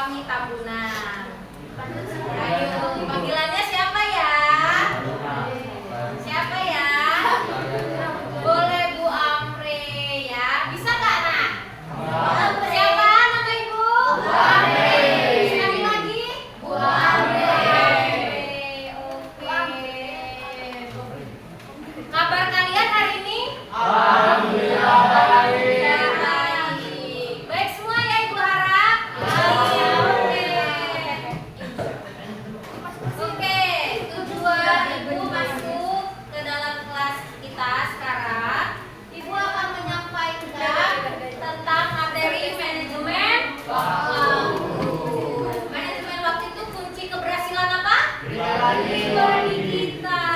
Poni Tambunan. Ayo, panggilannya siapa ya? Siapa ya? Boleh Bu Amre ya. Bisa nggak nak? Siapa nama Ibu? Bu Amre. Sekali lagi? Bu Amre. Oke. Kabar kalian hari ini? Alhamdulillah baik. Baik semua ya Ibu harap? Oke, tujuan Ibu masuk ke dalam kelas kita sekarang, Ibu akan menyampaikan tentang materi manajemen waktu. Manajemen waktu itu kunci keberhasilan apa? Pribadi kita.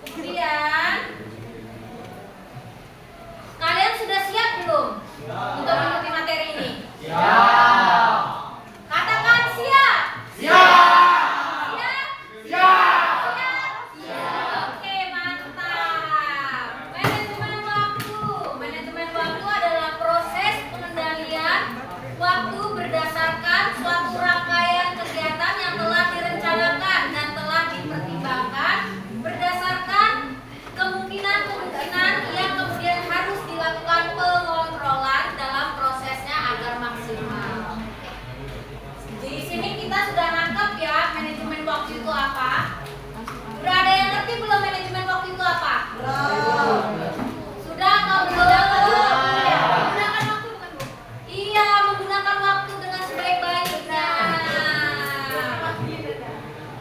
Kemudian, kalian sudah siap belum untuk mengikuti materi ini? Siap. Katakan siap. Siap. Siap. Siap. Siap. Oke, mantap. Manajemen waktu. Manajemen waktu adalah proses pengendalian waktu berdasarkan suatu rangkaian kegiatan yang telah direncanakan dan telah dipertimbangkan berdasarkan kemungkinan-kemungkinan yang kemudian harus dilakukan pengontrolan dalam prosesnya agar maksimal. Di sini kita sudah nangkep ya manajemen waktu itu apa? Sudah ada yang ngerti belum manajemen waktu itu apa? Sudah atau belum? Menggunakan waktu bukan Bu? Iya, menggunakan waktu dengan sebaik-baiknya.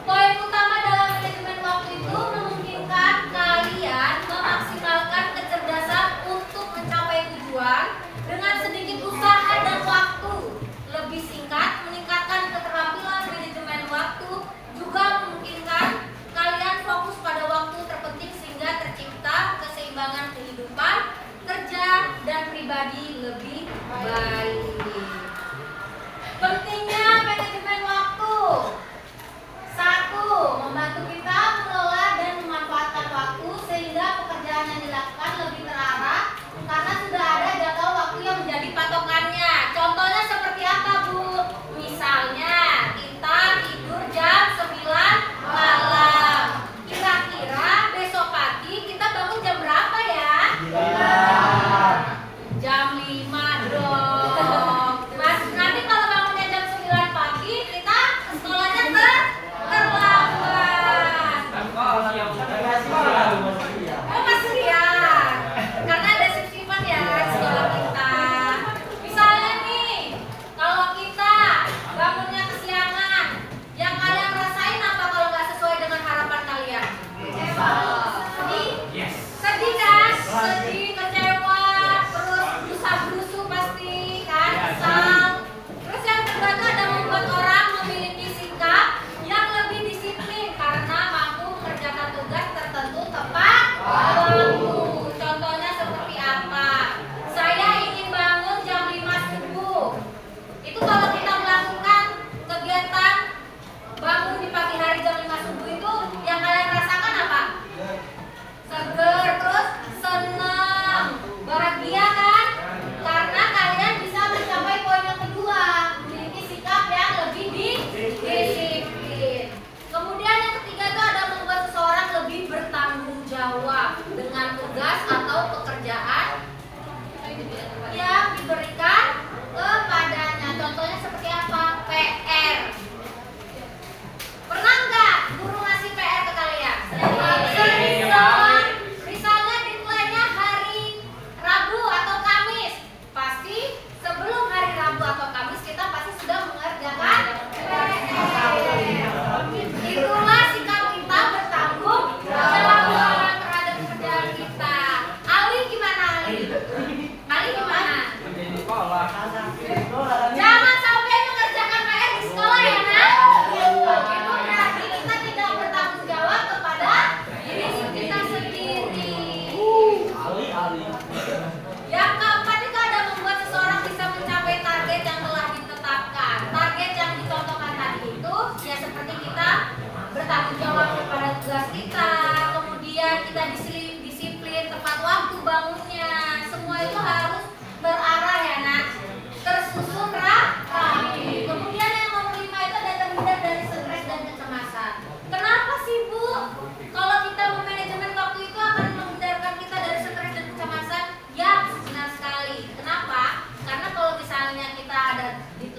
Poin utama dalam manajemen waktu itu memungkinkan kalian memaksimalkan kecerdasan untuk mencapai tujuan dengan sedikit usaha dan waktu lebih singkat, meningkatkan keterampilan manajemen waktu, juga memungkinkan kalian fokus pada waktu terpenting sehingga tercipta keseimbangan kehidupan, kerja, dan pribadi lebih baik. Pentingnya manajemen waktu. 1. Membantu kita mengelola dan memanfaatkan waktu sehingga pekerjaan yang dilakukan lebih terarah karena sudah ada jadwal waktu yang menjadi patokannya. Contohnya seperti apa Bu? Misalnya kita tidur jam 9 malam. Kira-kira besok pagi kita bangun jam berapa ya? Jam 5 dong. Mas, nanti kalau bangunnya jam 9 pagi kita ke sekolahnya terlambat. Oh masih ya, karena ada shift-shiftan ya di sekolah kita. Misalnya nih, kalau kita bangunnya kesiangan, yang kalian rasain apa kalau nggak sesuai dengan harapan kalian? Sedih? Sedih kan? Sedih, kecewa, terus berusaha-berusu pasti kan? Kesal. Terus yang kedua itu ada membuat orang memiliki sikap yang lebih disiplin karena mampu mengerjakan tugas tertentu tepat waktu. Contohnya seperti apa? Saya ingin bangun jam 5 subuh. Itu kalau kita melakukan kegiatan bangun di pagi hari jam 5 subuh itu yang kalian rasakan apa? Seger, terus senang, bahagia kan? Karena kalian bisa mencapai poin yang kedua, memiliki sikap yang lebih disiplin. Kemudian yang ketiga itu ada membuat seseorang lebih bertanggung jawab dengan tugas atau pekerjaan yang diberikan kepadanya. Contohnya seperti apa? PR. Pernah nggak guru ngasih PR ke kalian? Sering dong. Misalnya deadline-nya hari Rabu atau Kamis. Pasti sebelum hari Rabu atau Kamis kita pasti sudah mengerjakan PR. Itulah sikap kita bertanggung jawab terhadap pekerjaan kita. Ali gimana Ali? Ali gimana? Jangan sampai mengerjakan PR di sekolah ya nak. Itu berarti kita tidak bertanggung jawab kepada diri kita sendiri. Yang keempat itu ada membuat seseorang bisa mencapai target yang telah ditetapkan. Target yang dicontohkan tadi itu ya seperti kita bertanggung jawab kepada tugas kita, kemudian kita disiplin tepat waktu bangunnya. Semua itu harus berarah ya nak.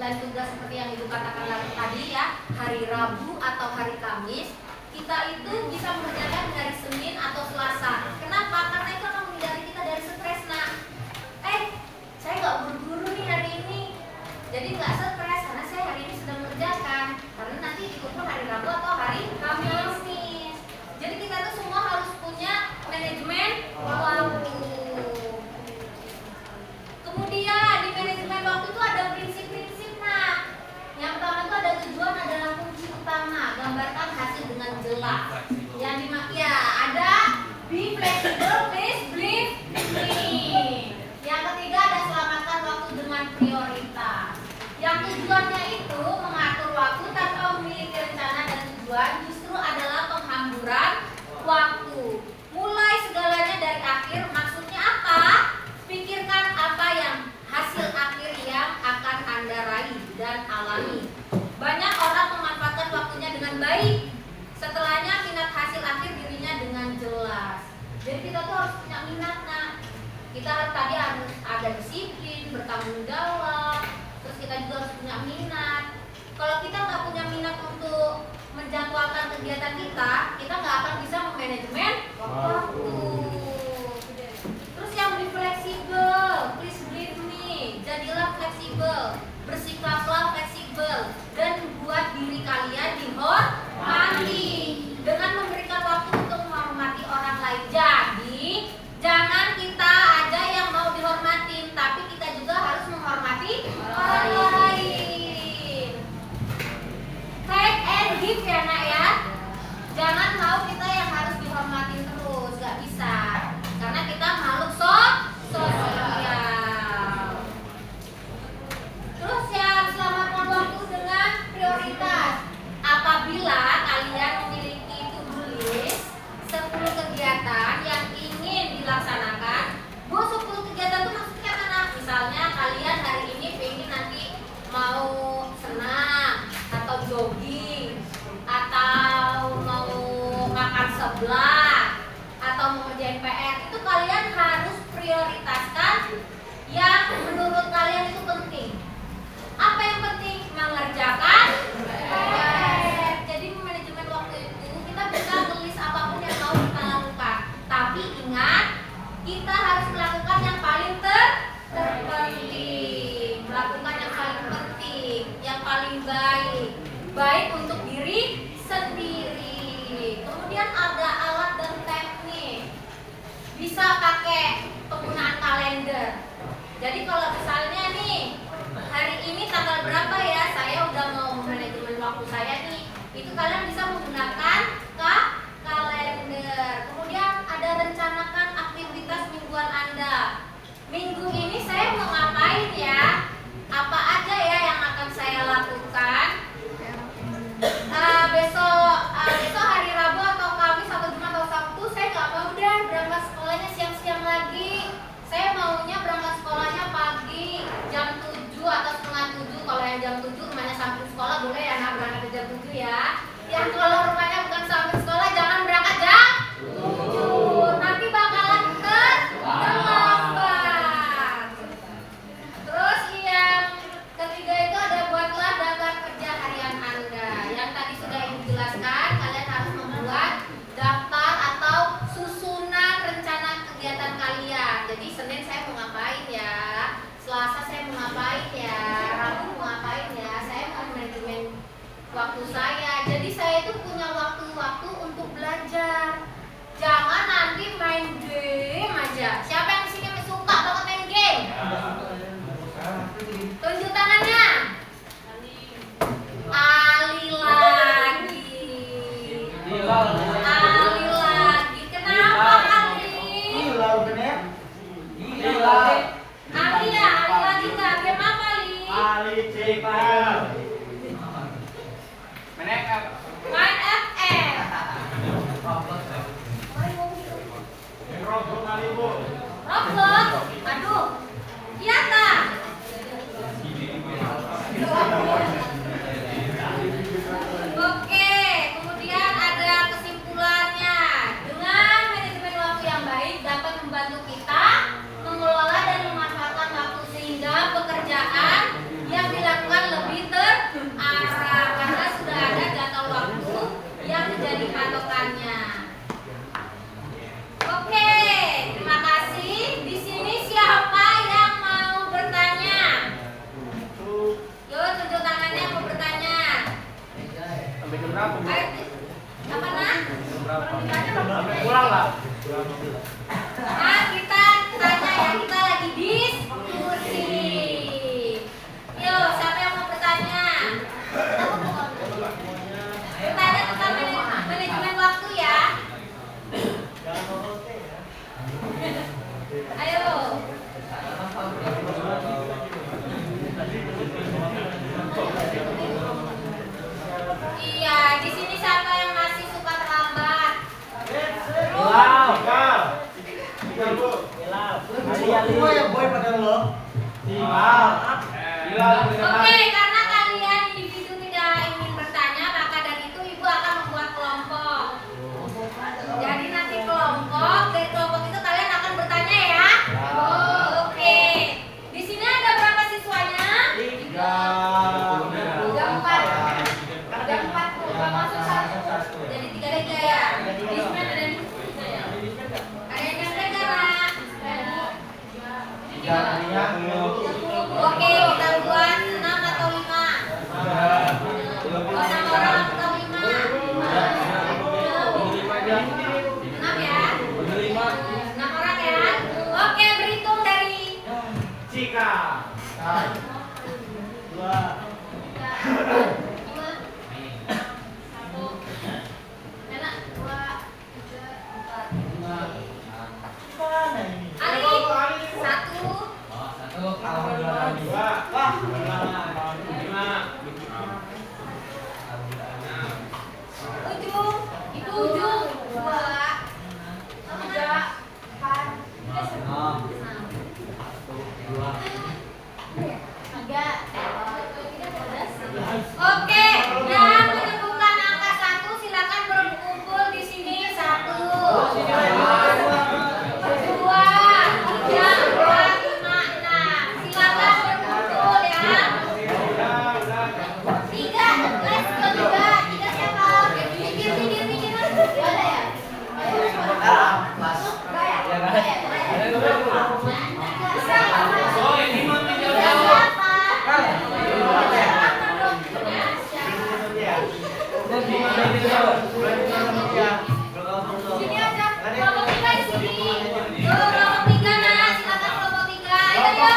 dan tugas seperti yang Ibu katakan tadi ya, hari Rabu atau hari Kamis, kita itu bisa mengerjakan dari Senin atau Selasa. Kenapa? Karena itu akan menghindari kita dari stres. Nah, saya nggak buru-buru nih hari ini, jadi nggak stres karena saya hari ini sedang mengerjakan. Karena nanti dikumpul hari Rabu atau hari Kamis. Jadi kita tuh semua harus punya manajemen waktu. Kemudian di manajemen waktu itu ada prinsip-prinsip. Nah, yang pertama itu ada tujuan adalah kunci utama. Gambarkan hasil dengan jelas. Yang ada be flexible, please believe me. Yang ketiga ada selamatkan waktu dengan prioritas. Yang tujuannya itu mengatur waktu tanpa memiliki rencana dan tujuan justru adalah penghamburan waktu. Mulai segalanya dari akhir, maksudnya apa? Pikirkan apa yang hasil akhir yang akan Anda raih dan alami. Banyak orang memanfaatkan waktunya dengan baik. Setelahnya minat hasil akhir dirinya dengan jelas. Jadi kita tuh harus punya minat. Nah, kita tadi harus ada disiplin, bertanggung jawab. Terus kita juga harus punya minat. Kalau kita nggak punya minat untuk menjadwalkan kegiatan kita nggak akan bisa memanajemen waktu. Terus yang lebih fleksibel, please believe me, jadilah fleksibel, bersikaplah fleksibel, dan buat diri kalian dihormati dengan memberikan waktu untuk menghormati orang lain. Jadi jangan kita aja yang mau dihormatin, tapi kita juga harus menghormati orang lain. Take and give ya nak ya. Jangan mau kita yang harus dihormatin terus, gak bisa. Karena kita makhluk sosial. Terus yang selamatkan waktu dengan prioritas. Apabila kalian memiliki to-do list 10 kegiatan yang ingin dilaksanakan, 10 kegiatan itu maksudnya mana? Misalnya kalian hari ini pengen nanti mau senam atau jogging atau mau makan sebelah atau mau ngerjain PR, itu kalian harus prioritaskan yang menurut kalian itu penting. Apa yang penting? Mengerjakan PR. Jadi manajemen waktu itu kita bisa tulis apapun yang mau kita lakukan, tapi ingat kita harus melakukan yang paling terpenting, melakukan yang paling penting, yang paling baik untuk diri sendiri. Kemudian ada alat dan teknik. Bisa pakai penggunaan kalender. Jadi kalau misalnya nih hari ini tanggal berapa ya, saya udah mau manajemen waktu saya nih, itu kalian bisa menggunakan kalender. Kemudian ada rencanakan aktivitas mingguan Anda. Minggu ini saya mau ngapain ya? Apa aja ya yang akan saya lakukan? Besok hari Rabu atau Kamis atau Jumat atau Sabtu saya nggak mau deh berangkat sekolahnya siang-siang lagi. Saya maunya berangkat sekolahnya pagi jam 7 atau setengah 7. Kalau yang jam 7 rumahnya sampai sekolah boleh ya, nah berangkat ke jam 7 ya. Yang kalau rumahnya bukan sampai sekolah jangan berangkat jam 7. Nanti bakalan terlambat. Terus yang ketiga itu ada buatlah daftar kerja harian Anda. Yang tadi sudah dijelaskan, kalian harus membuat daftar atau susunan rencana kegiatan kalian. Jadi Senin saya mau ngapain ya, Selasa saya mau ngapain ya, Rabu mau ngapain ya, saya mau manajemen waktu saya. Jadi saya itu punya waktu-waktu untuk belajar. Jangan nanti main game aja. Siapa yang di sini suka banget main game? Tunjuk tangannya. Ali lagi. Ali lagi. Kenapa Ali? Ali ya, Ali lagi nggak? Game apa Ali? Ali Cipal. Main FF. Roblox. Aduh. Iya tak? Oke, kemudian ada kesimpulannya. Dengan manajemen waktu yang baik dapat membantu kita mengelola dan memanfaatkan waktu sehingga pekerjaan yang dilakukan lebih Apa nah? Sampai pulang lah. Nah, kita tanya ya, kita lagi diskusi. Yo, siapa yang mau bertanya? Bertanya tentang manajemen waktu ya. Ayo. Iya, di sini siapa yang masih suka terlambat? Hilal. Semua yang boy pada lo. Hilal. Oke, karena kalian individu tidak ingin bertanya, maka dari itu ibu akan membuat kelompok. Jadi nanti dari kelompok itu kalian akan bertanya ya. Oke. Di sini ada berapa siswanya? 3. Ada 4. Ada 4 tuh, nggak masuk 1. Jadi 3 ya. Di sini ada yang negara. Oke, kita buat 6 atau 5. 6 orang atau 5? 6 ya? 6 orang ya? Oke, berhitung dari Cika. 2. Oke, yang menyebutkan angka 1 silakan berkumpul di sini. 1, 2, 3, 4, 5, 6. Silakan berkumpul ya. 3, let's go 3 siapa? Mikir. Ada ya? Sini aja, kelompok 3 di sini. Kelompok 3 nah, silakan kelompok 3. Ayo.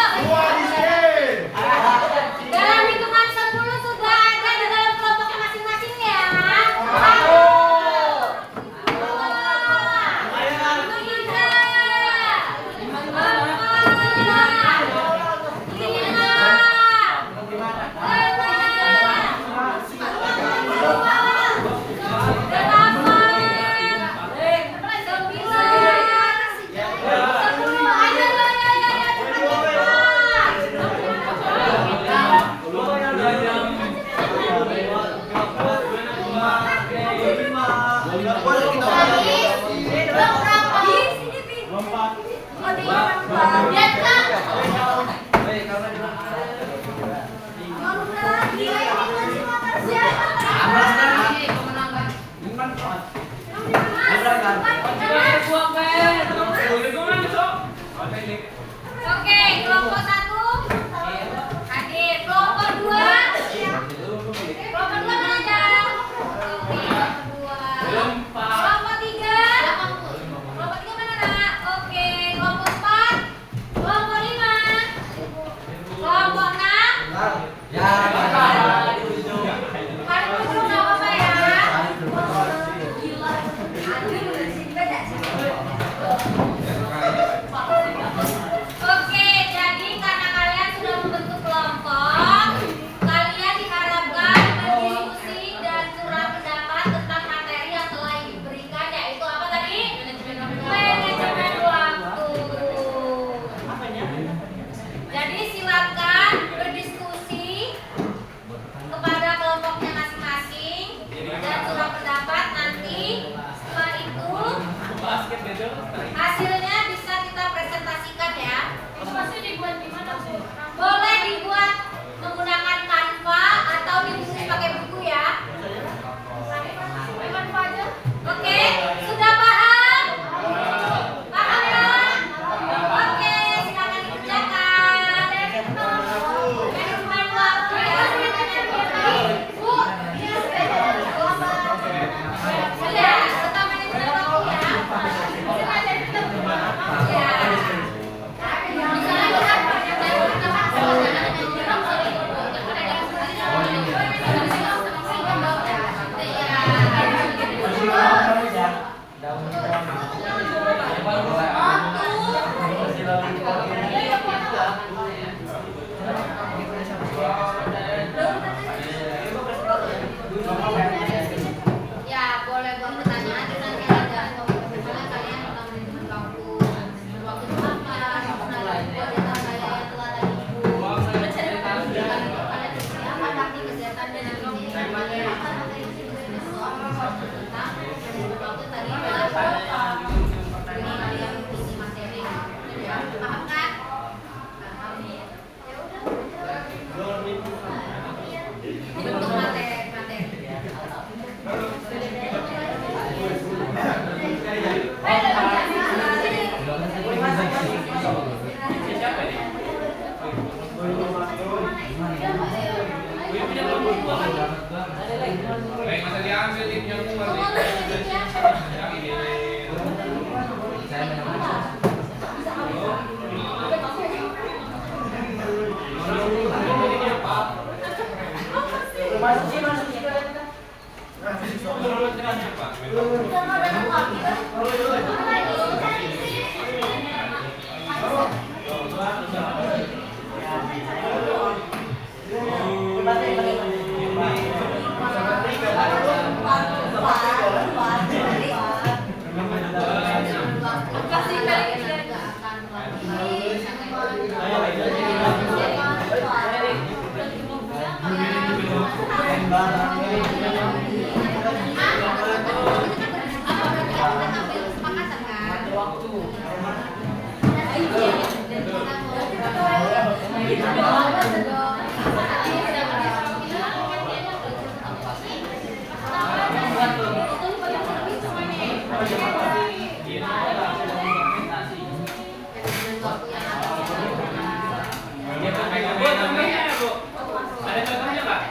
Dalam hitungan 10 sudah ada di dalam kelompoknya masing-masing ya. 1 diambil tipnya keluar nih. Yang ini. Ada contohnya nggak?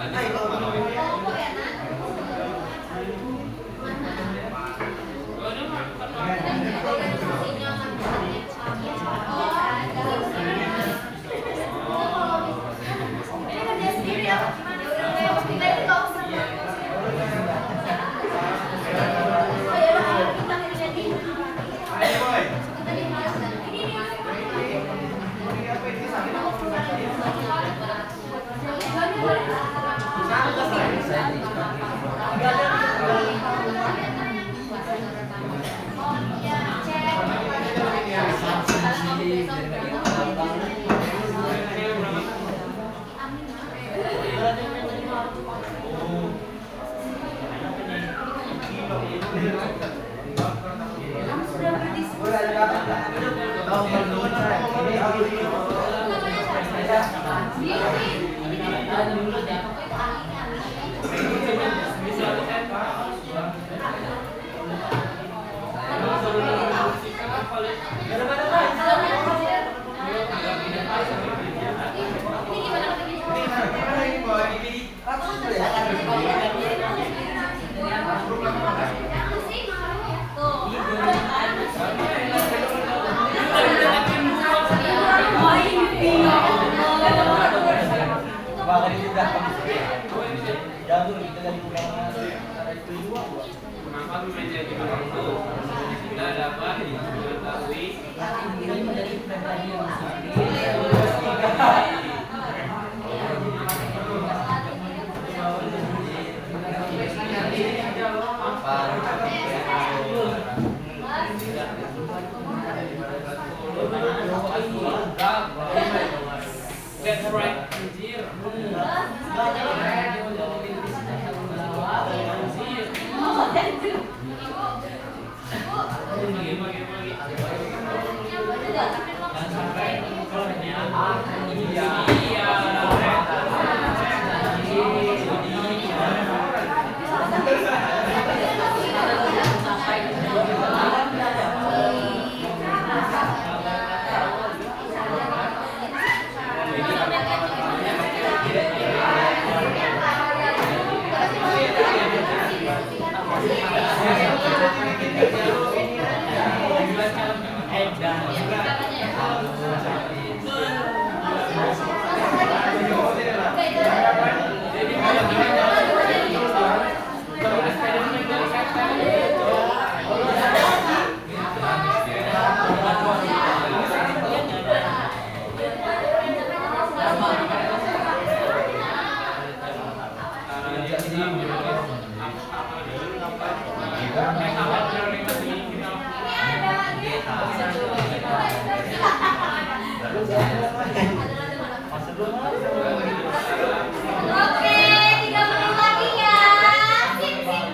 Kelompok ya, Nak? Organisasinya ini kerja sendiri ya? Kita itu nggak usah. Kenapa menjadi begitu? Kita dapat mengetahui that's right, anjir. Oke, 3 menit lagi ya. Sip, sip.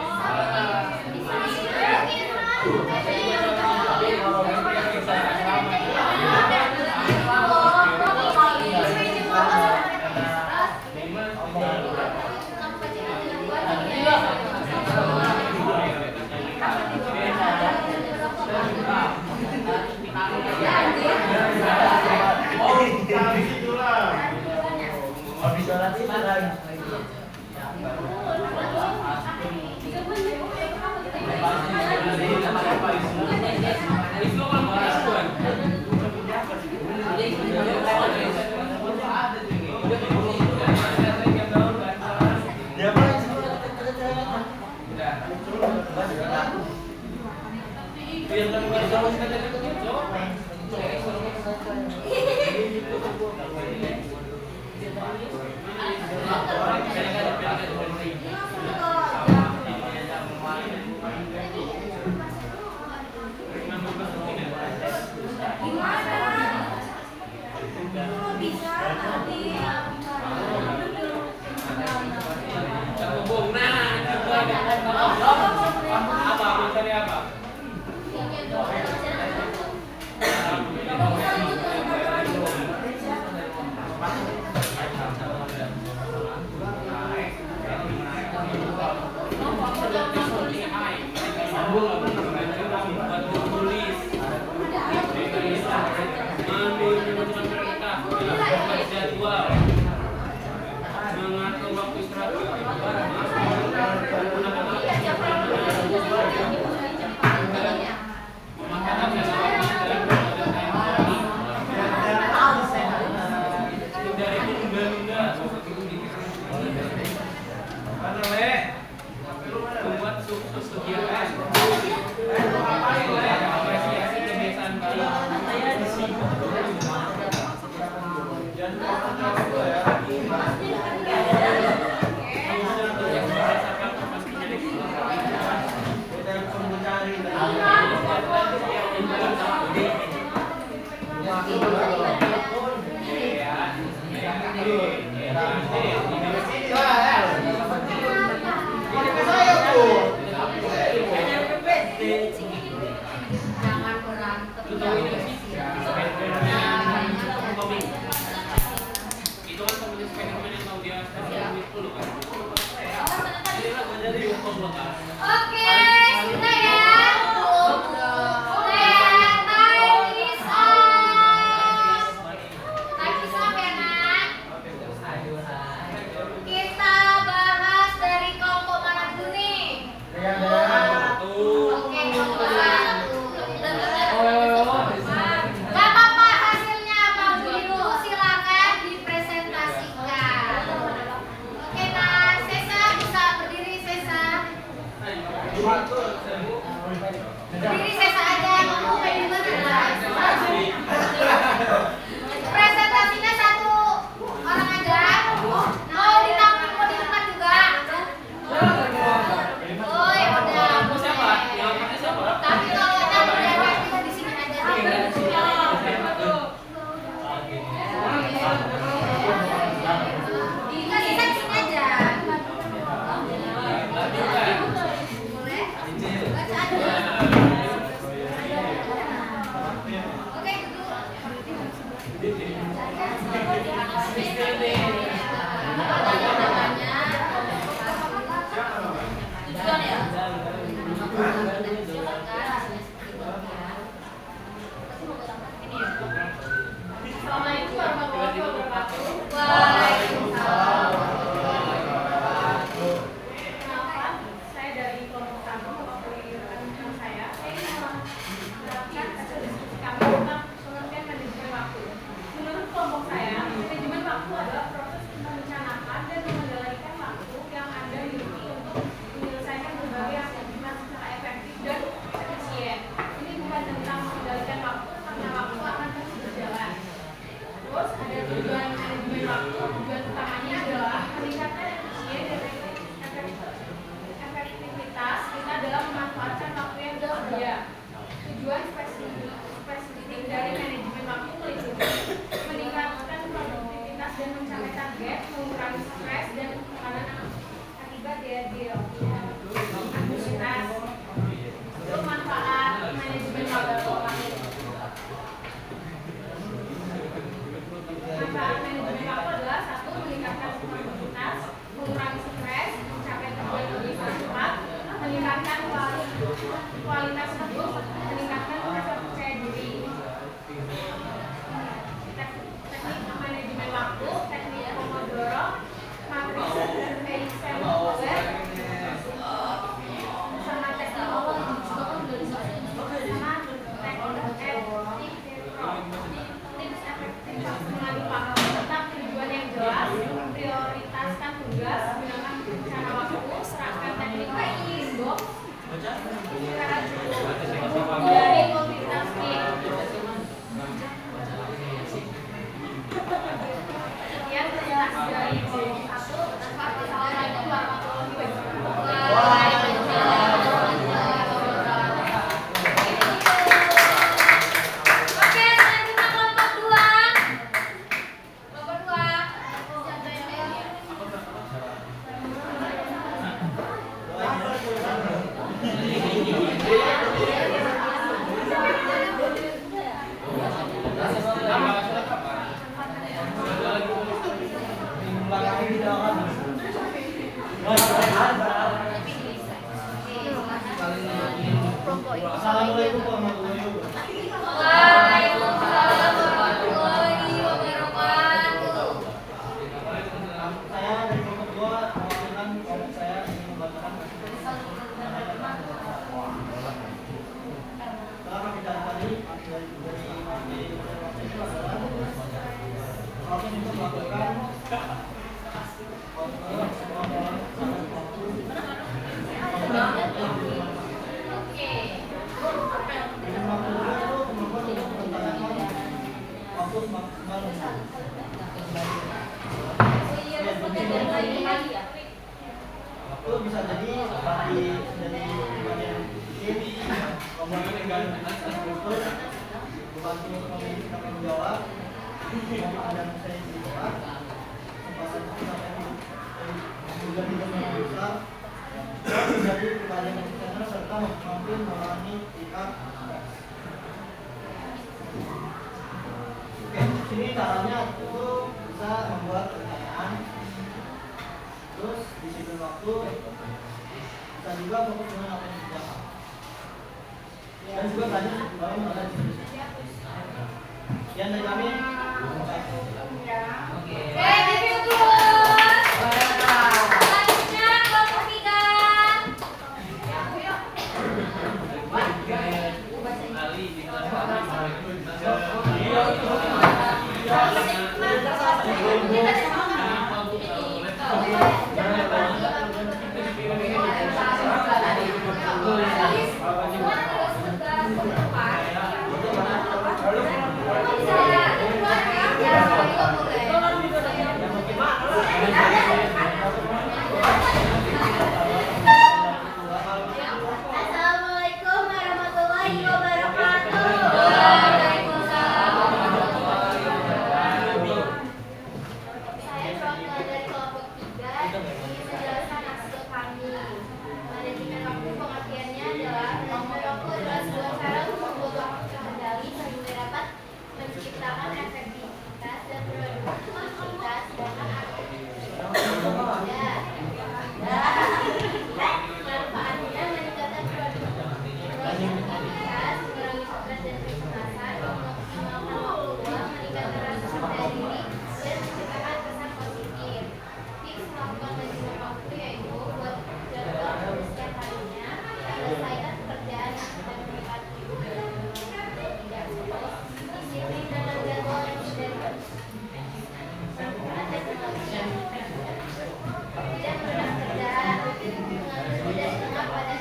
Jangan berantem. Itu kan temennya Spiderman yang tahu dia itu loh kan. Ini lah jadi YouTube loh kan. Oke, sudah ya. Sudah ya. Time is up. Time is up ya, nak. Kita bahas dari kelompok mana dulu nih? Oke, kelompok satu. Gak apa-apa hasilnya apa dulu, silakan dipresentasikan. Oke, nah, Sesa bisa berdiri, Sesa. Berdiri Sesa aja, kamu pengen jelas. Presentasinya satu orang aja. Mau di tampil, mau di depan juga. Oh ya udah. Siapa? Yang pakai siapa? Tapi kalau tamu lewat kita di sini aja. Kasih seksi aja. Boleh? Baca aja. Oke, tujuan ya? Assalamualaikum warahmatullahi wabarakatuh. Waalaikumsalam. Kenalkan, saya dari kelompok 1 mewakili rekan-rekan saya. Saya ingin menerapkan hasil diskusi kami tentang pengertian manajemen waktu. Menurut kelompok saya, manajemen waktu adalah proses merencanakan dan mengendalikan waktu yang Anda miliki untuk menyelesaikan berbagai aktivitas secara efektif dan efisien. Ini bukan tentang mengendalikan waktu karena waktu akan terus berjalan. Terus ada tujuan manajemen waktu, tujuan utamanya adalah meningkatkan efisien dan efektivitas kita dalam memanfaatkan waktu yang tersedia. Tujuan spesifik dari manajemen waktu meliputi meningkatkan produktivitas dan mencapai target, mengurangi stres dan tekanan akibat aktivitas. Untuk manfaat manajemen waktu. Manfaat manajemen waktu adalah 1. Meningkatkan produktivitas, mengurangi stres, mencapai tujuan lebih cepat, meningkatkan kualitas hidup, meningkatkan rasa percaya diri. Teknik manajemen waktu, teknik Pomodoro, matris Eisenhower, sama teknik tips efektif mengalih waktu. Tetap tujuan yang jelas, prioritaskan tugas, gunakan rencana waktu, serahkan teknik inbox secara cukup, hindari multitasking. Sekian presentasi dari kelompok 1. Assalamualaikum warahmatullahi wabarakatuh. Oke, selanjutnya kelompok 2. Kelompok 2. Assalamualaikum warahmatullahi wabarakatuh. Waalaikumsalam warahmatullahi wabarakatuh. Saya dari kelompok 2 mewakilkan kelompok saya ingin membacakan setelah kami cari dari itu adalah proses untuk melakukan itu bisa jadi dari bagian tim, kemudian dengan struktur, dibantu memilih tanggung jawab, ada saya di depan, kesempatan juga tidak bisa menjadi pribadi yang profesional serta mampu melayani pihak. Oke, sini caranya itu bisa membuat pertanyaan, terus disiplin waktu, bisa juga fokus dengan apa yang dikerjakan. Dan juga tadi baru ada diskusi. Sekian dari kami. Thank you terus. Selanjutnya kelompok 3. Ali di kelas Assalamualaikum warahmatullahi wabarakatuh. Waalaikumsalam. Saya perwakilan dari kelompok 3 ingin menjelaskan hasil kami. Manajemen waktu pengertiannya adalah manajemen waktu adalah sebuah cara untuk membuat waktu terkendali sehingga dapat menciptakan efektivitas dan produktivitas sedangkan manfaatnya meningkatkan produktivitas, mengurangi stres dan kecemasan, mengoptimalkan waktu luang, meningkatkan rasa percaya diri, dan menciptakan kesan positif. Tips melakukan manajemen waktu yaitu buat jadwal untuk setiap harinya, selesaikan pekerjaan yang sedang mendekati tidak selesai, disiplin dalam jadwal yang sudah menggunakan teknologi yang tidak mudah kerjaan, mengatur dari tengah pada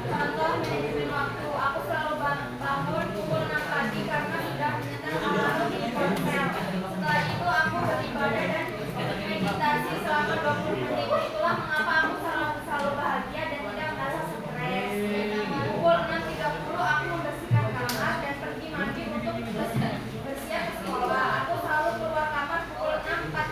Contoh manajemen waktu, aku selalu bangun pukul 6 pagi karena sudah menyetel alarm di ponsel. Setelah itu aku beribadah dan meditasi selama 20 menit. Itulah mengapa aku selalu bahagia dan tidak merasa stres. Pukul 6.30 aku membersihkan kamar dan pergi mandi untuk bersiap ke sekolah. Aku selalu keluar kamar pukul 6.45.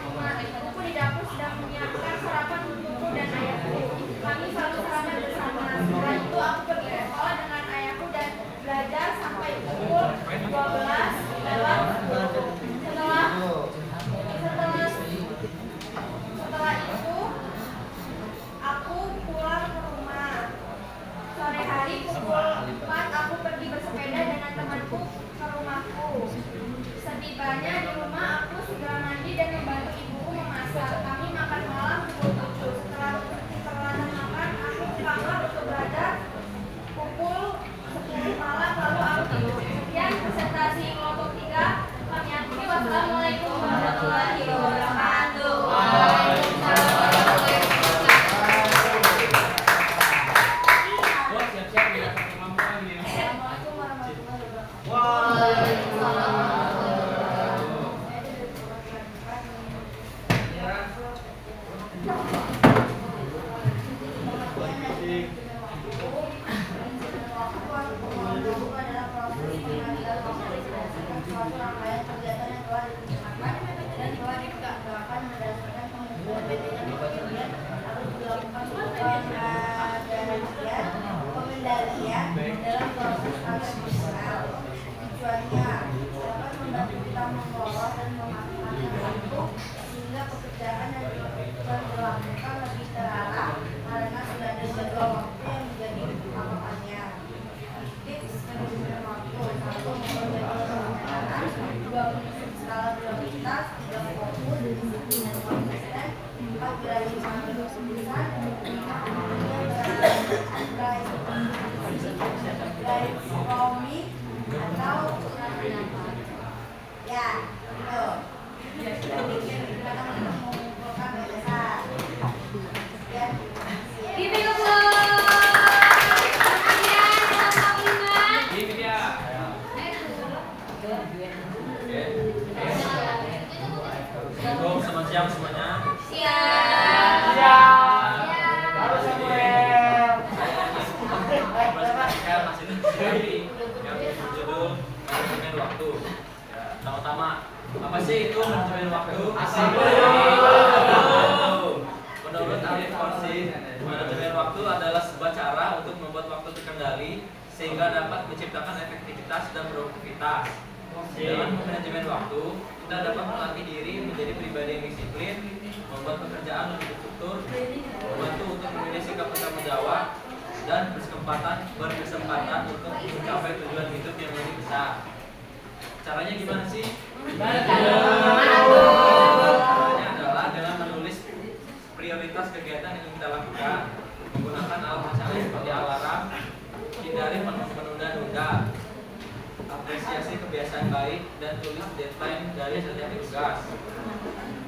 Ibuku di dapur sedang menyiapkan sarapan untukku dan ayahku. Kami selalu sarapan bersama. Setelah itu aku pergi ke sekolah dengan ayahku dan belajar sampai pukul 12 lewat 10. Setelah itu aku pulang ke rumah. Sore hari pukul 4 aku pergi bersepeda dengan temanku ke rumahku. Setibanya di rumah aku segera mandi dan membantu ibuku memasak. Kami makan malam pukul 7. Setelah perlahan makan aku ke kamar untuk belajar pukul 10 malam lalu aku tidur. Sekian presentasi kelompok 3. Kami akhiri. Wassalamualaikum warahmatullahi wabarakatuh. Bos siap-siap ya kemampuan ya. Assalamualaikum warahmatullahi wabarakatuh. Pengendalian dalam proses operasional. Tujuannya dapat membantu kita mengelola dan memanfaatkan waktu sehingga pekerjaan yang dilakukan lebih terarah karena sudah ada jadwal waktu yang menjadi patokannya. Tips manajemen waktu: 1. Membuat jadwal pemutaran, 2. Menyusun skala prioritas, 3. Fokus, disiplin dan konsisten, 4. Berani mengambil keputusan, 5. Komik atau ya itu kita akan mengumpulkan gagasan ya. Give it a applause. Kemudian kelompok 5. Ini dia. Selamat siang semuanya. Siap. Siap. hasil diskusi kami yang berjudul manajemen waktu. Ya, pertama-tama apa sih itu manajemen waktu? Menurut ahli Fonsin, manajemen waktu adalah sebuah cara untuk membuat waktu terkendali sehingga dapat menciptakan efektivitas dan produktivitas. Dengan manajemen waktu, kita dapat melatih diri menjadi pribadi yang disiplin, membuat pekerjaan lebih terstruktur, membantu untuk memilih sikap bertanggung jawab, dan berkesempatan untuk mencapai tujuan hidup yang lebih besar. Caranya gimana sih? Caranya adalah dengan menulis prioritas kegiatan yang kita lakukan, menggunakan alat pencarian seperti alarm, hindari menunda-nunda, apresiasi kebiasaan baik, dan tulis deadline dari setiap tugas.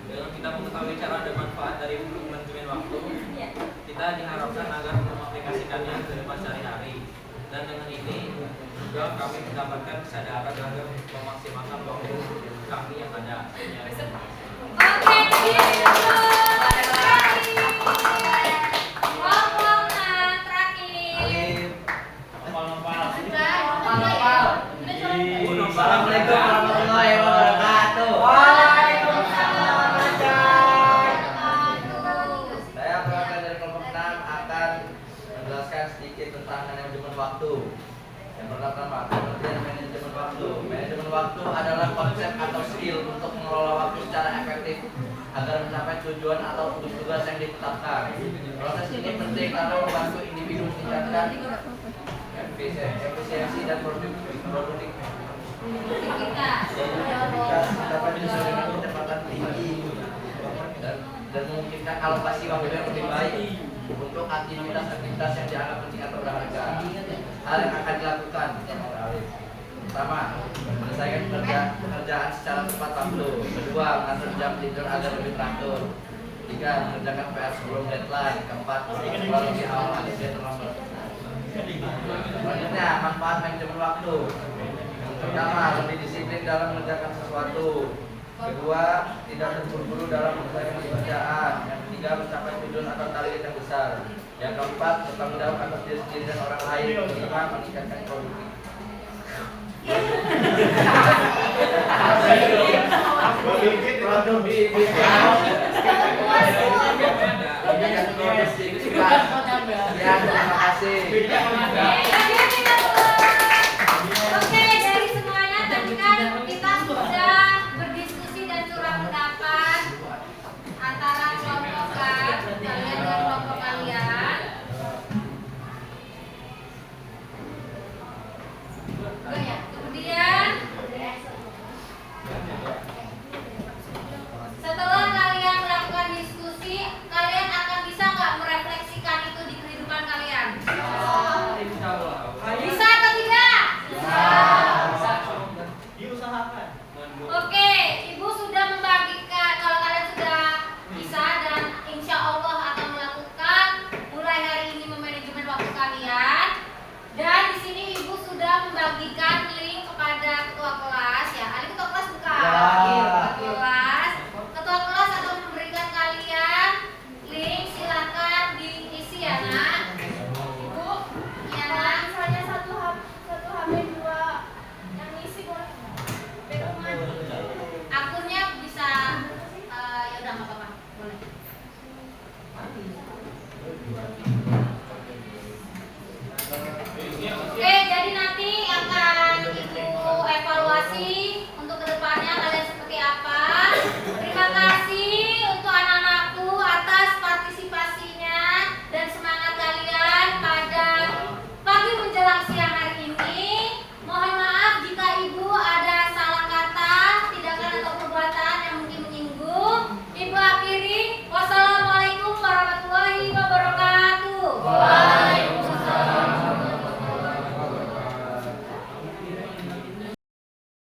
Dengan kita mengetahui cara dan manfaat dari manajemen waktu, kita diharapkan agar mengaplikasikannya ke kehidupan sehari-hari. Dan dengan ini juga kami mendapatkan kesadaran agar memaksimalkan waktu kami yang ada. Oke, Assalamualaikum warahmatullahi wabarakatuh. Saya perwakilan dari kelompok 6 akan menjelaskan sedikit tentang manajemen waktu. Yang pertama, pengertian manajemen waktu. Manajemen waktu adalah konsep atau skill untuk mengelola waktu secara efektif agar mencapai tujuan atau tugas yang ditetapkan. Proses ini penting karena membantu individu meningkatkan efisiensi dan produktivitas dapat sesuai dengan kecepatan tinggi dan memungkinkan alokasi waktu yang lebih baik untuk aktivitas-aktivitas yang dianggap penting atau berharga. Hal yang akan dilakukan pertama, menyelesaikan pekerjaan secara tepat waktu. Kedua, mengatur jam tidur agar lebih teratur. Tiga, mengerjakan PR sebelum deadline. Keempat, selalu di awal alias terlambat. Selanjutnya, manfaat manajemen waktu. Pertama, lebih disiplin dalam mengerjakan sesuatu. Kedua, tidak terburu-buru dalam menyelesaikan pekerjaan. Yang ketiga, mencapai tujuan atau target yang besar. Yang keempat, bertanggung jawab atas diri sendiri dan orang lain. Kelima, meningkatkan produktivitas. Terima kasih. Oke, dari semuanya tadi kan kita sudah berdiskusi dan curah pendapat antara kelompok kan, kalian dan kelompok kalian. Oh ya, kemudian setelah kalian melakukan diskusi, kalian akan bisa nggak merefleksikan itu di kehidupan kalian? Bisa atau tidak? Diusahakan. Oke, Ibu sudah membagikan, kalau kalian sudah bisa dan insya Allah akan melakukan mulai hari ini memanajemen waktu kalian. Dan di sini Ibu sudah membagikan link kepada ketua kelas ya. Ada ketua kelas bukan?